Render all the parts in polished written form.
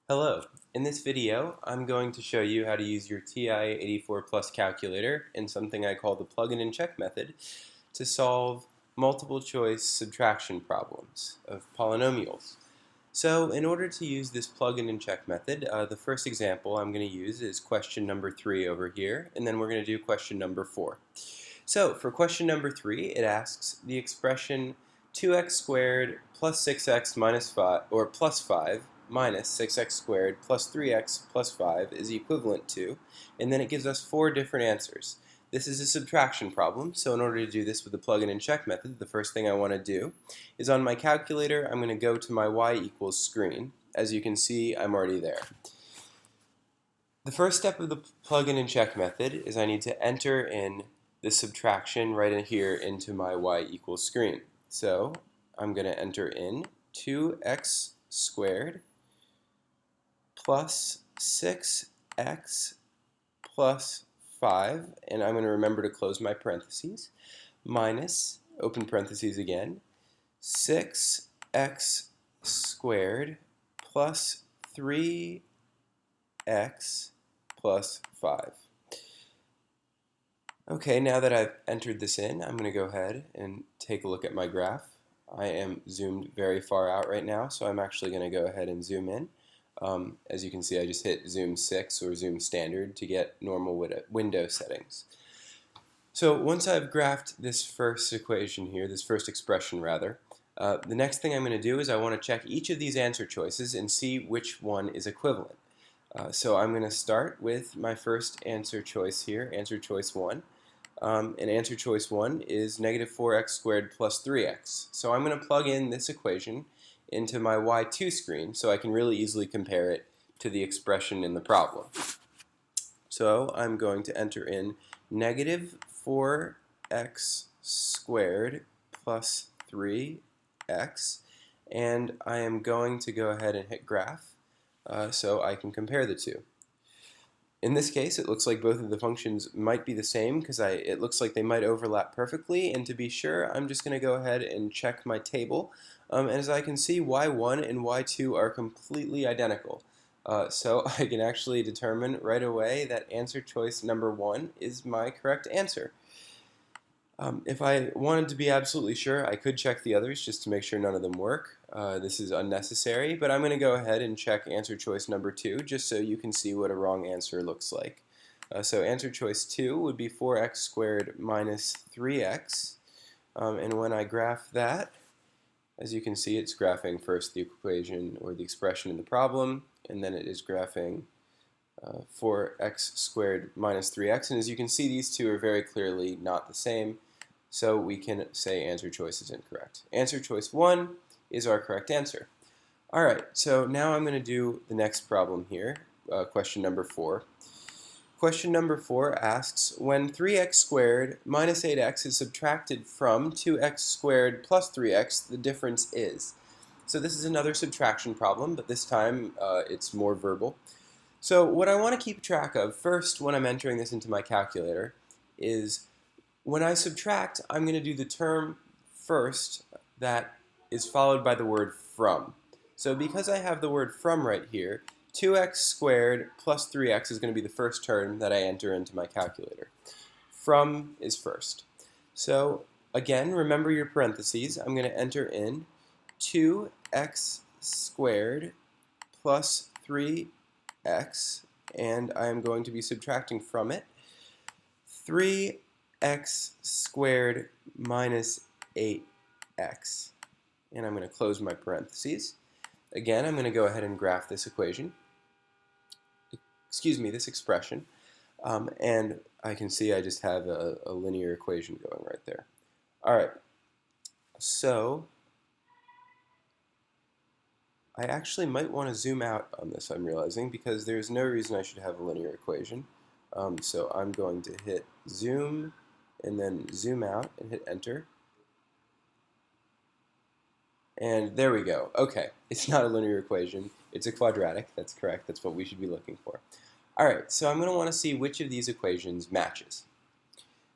Hello. In this video, I'm going to show you how to use your TI-84 Plus calculator in something I call the plug-in and check method to solve multiple choice subtraction problems of polynomials. So in order to use this plug-in and check method, the first example I'm going to use is question number 3 over here, and then we're going to do question number 4. So for question number 3, it asks the expression 2x squared plus 6x minus 5, or plus 5, minus 6x squared plus 3x plus 5 is equivalent to, and then it gives us 4 different answers. This is a subtraction problem, so in order to do this with the plug-in and check method, the first thing I want to do is on my calculator, I'm going to go to my y equals screen. As you can see, I'm already there. The first step of the plug-in and check method is I need to enter in the subtraction right in here into my y equals screen. So I'm going to enter in 2x squared plus 6x plus 5, and I'm going to remember to close my parentheses, minus, open parentheses again, 6x squared plus 3x plus 5. Okay, now that I've entered this in, I'm going to go ahead and take a look at my graph. I am zoomed very far out right now, so I'm actually going to go ahead and zoom in. As you can see, I just hit zoom 6 or zoom standard to get normal window settings. So once I've graphed this first equation here, this first expression rather, the next thing I'm going to do is I want to check each of these answer choices and see which one is equivalent. So I'm going to start with my first answer choice here, answer choice 1. And answer choice 1 is negative 4x squared plus 3x. So I'm going to plug in this equation into my y2 screen so I can really easily compare it to the expression in the problem. So I'm going to enter in negative 4x squared plus 3x, and I am going to go ahead and hit graph so I can compare the two. In this case, it looks like both of the functions might be the same because it looks like they might overlap perfectly, and to be sure, I'm just going to go ahead and check my table. And as I can see, y1 and y2 are completely identical. So I can actually determine right away that answer choice number 1 is my correct answer. If I wanted to be absolutely sure, I could check the others just to make sure none of them work. This is unnecessary, but I'm going to go ahead and check answer choice number 2 just so you can see what a wrong answer looks like. So answer choice 2 would be 4x squared minus 3x, and when I graph that, as you can see, it's graphing first the equation or the expression in the problem, and then it is graphing 4x squared minus 3x, and as you can see, these two are very clearly not the same, so we can say answer choice is incorrect. Answer choice 1 is our correct answer. Alright, so now I'm going to do the next problem here, question number 4. Question number 4 asks, when 3x squared minus 8x is subtracted from 2x squared plus 3x, the difference is. So this is another subtraction problem, but this time it's more verbal. So what I want to keep track of first when I'm entering this into my calculator is when I subtract, I'm going to do the term first that is followed by the word from. So because I have the word from right here, 2x squared plus 3x is going to be the first term that I enter into my calculator. From is first. So again, remember your parentheses. I'm going to enter in 2x squared plus 3x, and I am going to be subtracting from it 3x squared minus 8x. And I'm going to close my parentheses. Again, I'm going to go ahead and graph this equation. This expression. And I can see I just have a linear equation going right there. Alright, so I actually might want to zoom out on this, I'm realizing, because there's no reason I should have a linear equation. So I'm going to hit zoom and then zoom out and hit enter. And there we go. Okay, it's not a linear equation, it's a quadratic. That's correct, that's what we should be looking for. Alright, so I'm going to want to see which of these equations matches.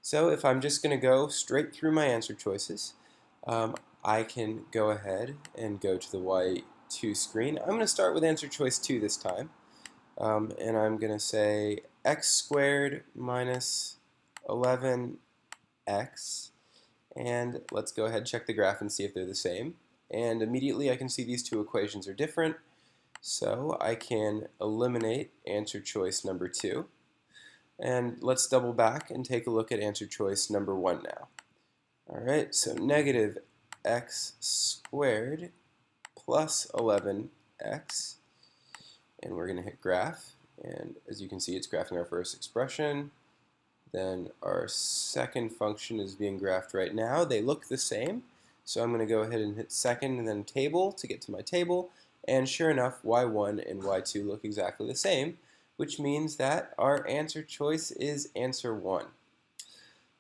So if I'm just going to go straight through my answer choices, I can go ahead and go to the y 2 screen. I'm going to start with answer choice 2 this time. And I'm going to say x squared minus 11x. And let's go ahead and check the graph and see if they're the same. And immediately I can see these two equations are different. So I can eliminate answer choice number 2. And let's double back and take a look at answer choice number 1 now. Alright, so negative x squared plus 11x. And we're going to hit graph. And as you can see, it's graphing our first expression. Then our second function is being graphed right now. They look the same. So I'm going to go ahead and hit second and then table to get to my table. And sure enough, y1 and y2 look exactly the same, which means that our answer choice is answer 1.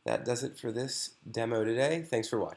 That does it for this demo today. Thanks for watching.